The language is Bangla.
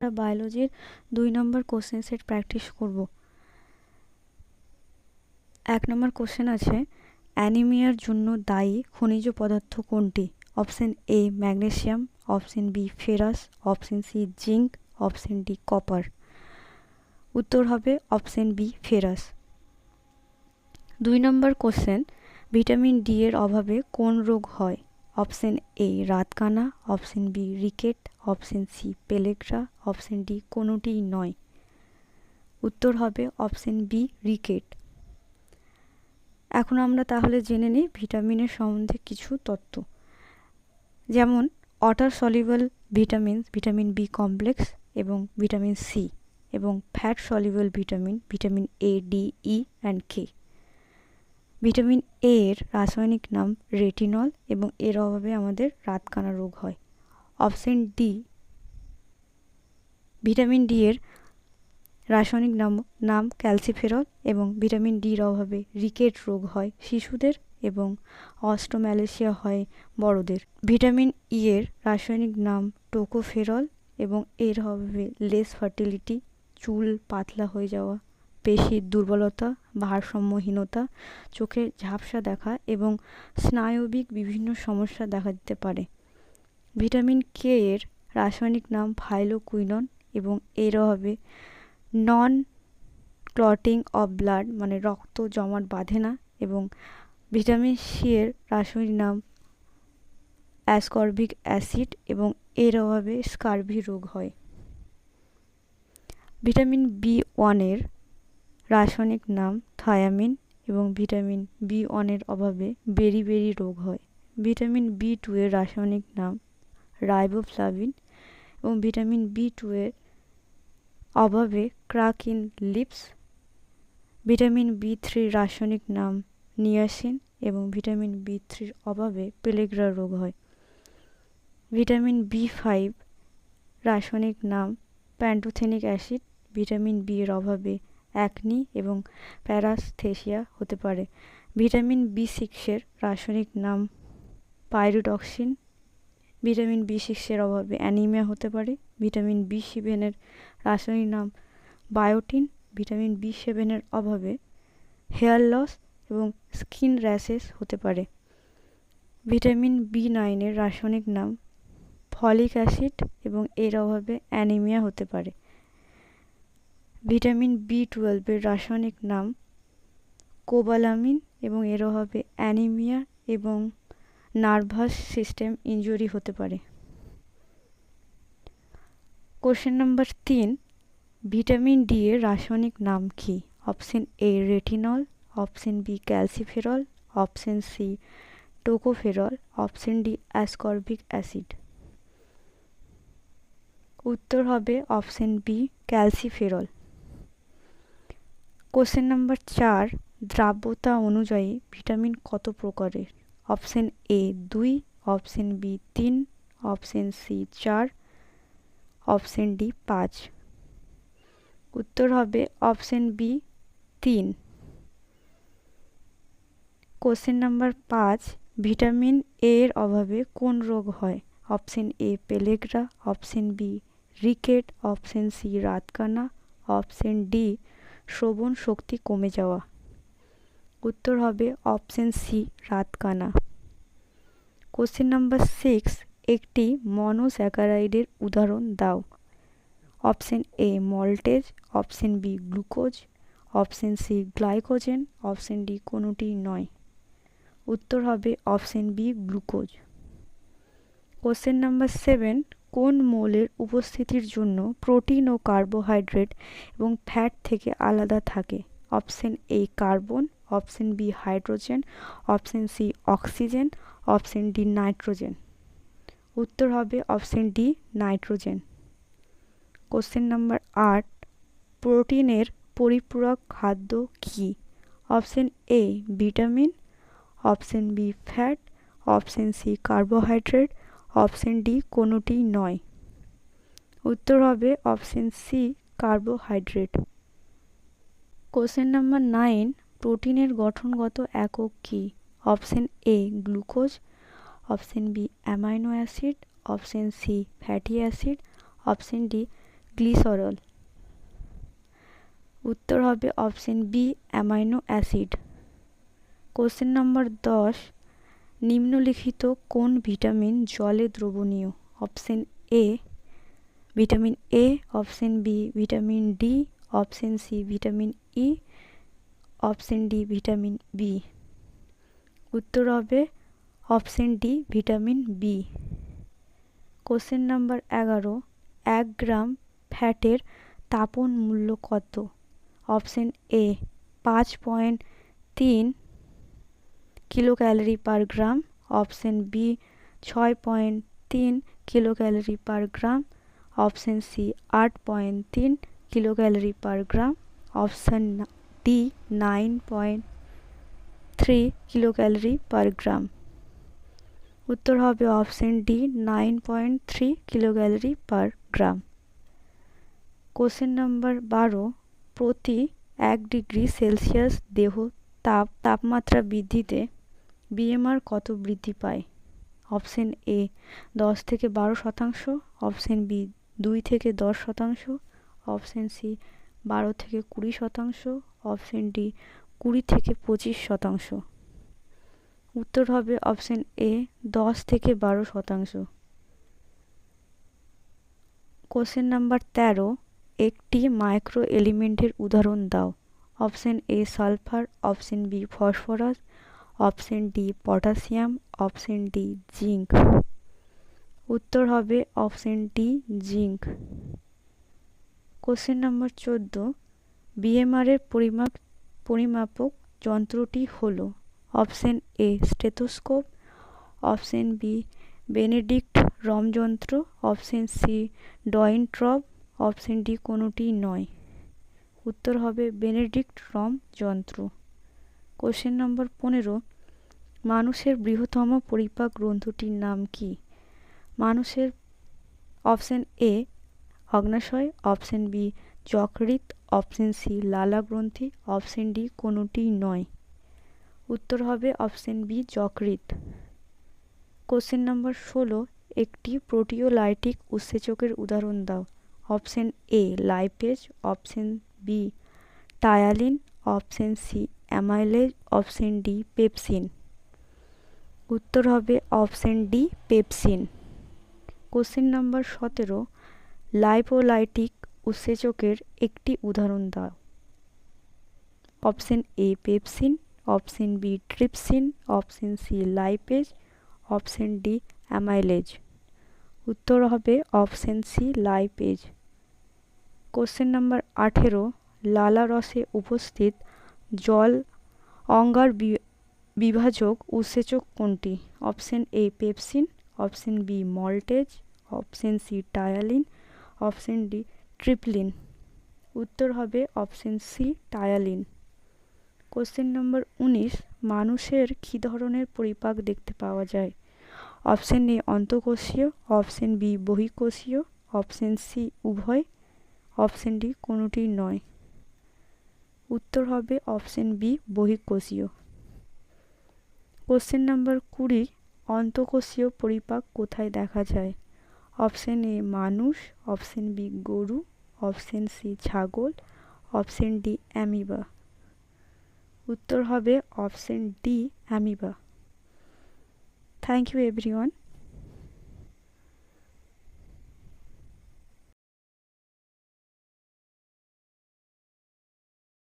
আমরা বায়োলজির 2 নম্বর কোশ্চেন সেট প্র্যাকটিস করব। 1 নম্বর কোশ্চেন আছে, অ্যানিমিয়ার জন্য দায়ী খনিজ পদার্থ কোনটি? Option A magnesium, option B ferrous, option C zinc, option D copper. উত্তর হবে অপশন বি ফেরাস। 2 নম্বর কোশ্চেন, ভিটামিন ডি এর অভাবে কোন রোগ হয়? অপশন এ রাতকানা, option B rickets, option C pellagra, option D কোনোটিই নয়। উত্তর হবে অপশন বি রিকেট। এখন আমরা তাহলে জেনে নিই ভিটামিনের সম্বন্ধে কিছু তথ্য, যেমন water soluble vitamin, vitamin B complex এবং ভিটামিন সি, এবং fat soluble vitamin, vitamin A, D, E and K. Vitamin A এর রাসায়নিক নাম রেটিনল এবং এর অভাবে আমাদের রাতকানা রোগ হয়। অপশন ডি, ভিটামিন ডি এর রাসায়নিক নাম ক্যালসিফেরল এবং ভিটামিন ডির অভাবে রিকেট রোগ হয় শিশুদের এবং অস্ট্রোম্যালেশিয়া হয় বড়দের। ভিটামিন ই এর রাসায়নিক নাম টোকোফেরল এবং এর অভাবে লেস ফার্টিলিটি, চুল পাতলা হয়ে যাওয়া, পেশির দুর্বলতা, ভারসাম্যহীনতা, চোখে ঝাপসা দেখা এবং স্নায়বিক বিভিন্ন সমস্যা দেখা দিতে পারে। ভিটামিন কে এর রাসায়নিক নাম ফাইলোকুইনন এবং এর অভাবে নন ক্লটিং অফ ব্লাড, মানে রক্ত জমাট বাঁধে না, এবং ভিটামিন সি এর রাসায়নিক নাম অ্যাসকর্বিক অ্যাসিড এবং এর অভাবে স্কারভি রোগ হয়। ভিটামিন বি ওয়ানের রাসায়নিক নাম থায়ামিন এবং ভিটামিন বি ওয়ানের অভাবে বেরি রোগ হয়। ভিটামিন বি টু এর রাসায়নিক নাম রাইবোফ্লাভিন এবং ভিটামিন বি টু এর অভাবে crack in lips. Vitamin B থ্রির রাসায়নিক নাম নিয়াসিন এবং ভিটামিন বি থ্রির অভাবে পেলেগ্রা রোগ হয়। ভিটামিন বি ফাইভ রাসায়নিক নাম প্যান্টোথেনিক অ্যাসিড। ভিটামিন বি এর অভাবে অ্যাকনি এবং প্যারাস্থেসিয়া হতে পারে। ভিটামিন বি সিক্সের রাসায়নিক নাম পাইরিডক্সিন। ভিটামিন বি সিক্সের অভাবে অ্যানিমিয়া হতে পারে। ভিটামিন বি সেভেনের রাসায়নিক নাম বায়োটিন। ভিটামিন বি সেভেনের অভাবে হেয়ার লস এবং স্কিন র্যাশেস হতে পারে। ভিটামিন বি নাইনের রাসায়নিক নাম ফলিক অ্যাসিড এবং এর অভাবে অ্যানিমিয়া হতে পারে। ভিটামিন বি টুয়েলভের রাসায়নিক নাম কোবালামিন এবং এর অভাবে অ্যানিমিয়া এবং নার্ভাস সিস্টেম ইনজুরি হতে পারে। কোশ্চেন নাম্বার 3, ভিটামিন ডি এর রাসায়নিক নাম কি? Option A retinol, option B calciferol, option C tocopherol, option D ascorbic acid. উত্তর হবে option B calciferol. Question number 4, দ্রাব্যতা অনুযায়ী ভিটামিন কত প্রকারের? Option A 2, option B 3, option C 4, option D 5। উত্তর হবে option B 3। Question number 5, vitamin A এর অভাবে কোন রোগ হয়? Option A pellagra, option B rickets, option C রাতকানা, অপশন ডি শ্রবণ শক্তি কমে যাওয়া। উত্তর হবে অপশন সি রাতকানা। কোশ্চেন নাম্বার 6, একটি মনোস্যাকারাইডের উদাহরণ দাও। Option A maltose, option B glucose, option C glycogen, option D কোনোটি নয়। উত্তর হবে option B glucose. Question number 7, কোন মৌলের উপস্থিতির জন্য প্রোটিন ও কার্বোহাইড্রেট এবং ফ্যাট থেকে আলাদা থাকে? Option A carbon, option B hydrogen, option C oxygen, option D nitrogen. উত্তর হবে option D nitrogen. Question number 8, প্রোটিনের পরিপূরক খাদ্য কি? Option A vitamin, option B fat, option C carbohydrate, option D কোনোটি নয়। উত্তর হবে option C carbohydrate. Question number 9, প্রোটিনের গঠনগত একক কি? Option A glucose, option B amino acid, option C fatty acid, option D glycerol. উত্তর হবে option B amino acid. Question number 10, নিম্নলিখিত কোন ভিটামিন জলে দ্রবণীয়? Option A vitamin A, option B vitamin D, option C vitamin E, option D vitamin B. উত্তর হবে option D vitamin B. Question number 11, 1 gram ফ্যাটের তাপন মূল্য কত? Option A 5.3 kilo calorie per gram, option B 6.3 kilo calorie per gram, option C 8.3 kilo calorie per gram, option D 9.3 kilo calorie per gram. উত্তর হবে option D 9.3 kilo calorie per gram. Question number 12, প্রতি 1 ডিগ্রি সেলসিয়াস দেহ তাপমাত্রা বৃদ্ধিতে বিএমআর কত বৃদ্ধি পায়? অপশন এ 10 থেকে 12%, অপশন বি 2 থেকে 10%, অপশন সি 12 থেকে 20%, অপশন ডি 20 থেকে 25%। উত্তর হবে অপশন এ 10 থেকে 12%। কোশ্চেন নাম্বার 13, একটি মাইক্রো এলিমেন্টের উদাহরণ দাও। Option A sulphur, option B phosphorus, option D potassium, option D zinc. উত্তর হবে option D zinc. Question number 14, BMR এর পরিমাপক যন্ত্রটি হলো? Option A stethoscope, option B Benedict রম যন্ত্র, অপশন সি ডয়েন্ট্রপ, অপশন ডি কোনোটি নয়। উত্তর হবে বেনেডিক্ট রম যন্ত্র। কোশ্চেন নম্বর 15, মানুষের বৃহত্তম পরিপাক গ্রন্থিটির নাম কি? মানুষের অপশন এ অগ্নাশয়, অপশন বি যকৃৎ, অপশন সি লালা গ্রন্থি, অপশন ডি কোনোটি নয়। উত্তর হবে অপশন বি যকৃৎ। কোশ্চেন নম্বর 16, একটি প্রোটিওলাইটিক উৎসেচকের উদাহরণ দাও। Option A lipase, option B ptyalin, option C amylase, option D pepsin. উত্তর হবে option D pepsin. Question number 17, lipolytic উৎসেচকের একটি উদাহরণ দাও। Option A pepsin, option B trypsin, option C lipase, option D amylase. উত্তর হবে option C lipase. Question number 18, লালা রসে উপস্থিত জল অঙ্গার বিভাজক উৎসেচক কোনটি? Option A pepsin, option B maltase, option C ptyalin, option D ট্রিপলিন। উত্তর হবে option C ptyalin. Question number 19, মানুষের কী ধরনের পরিপাক দেখতে পাওয়া যায়? অপশন এ অন্তঃকোষীয়, অপশন বি বহিঃকোষীয়, অপশন সি উভয়, অপশন ডি কোনোটি নয়। উত্তর হবে অপশন বি বহিঃকোষীয়। কোশ্চেন নাম্বার 20, অন্তঃকোষীয় পরিপাক কোথায় দেখা যায়? অপশন এ মানুষ, অপশন বি গরু, অপশন সি ছাগল, অপশন ডি অ্যামিবা। উত্তর হবে option D amoeba. Thank you everyone.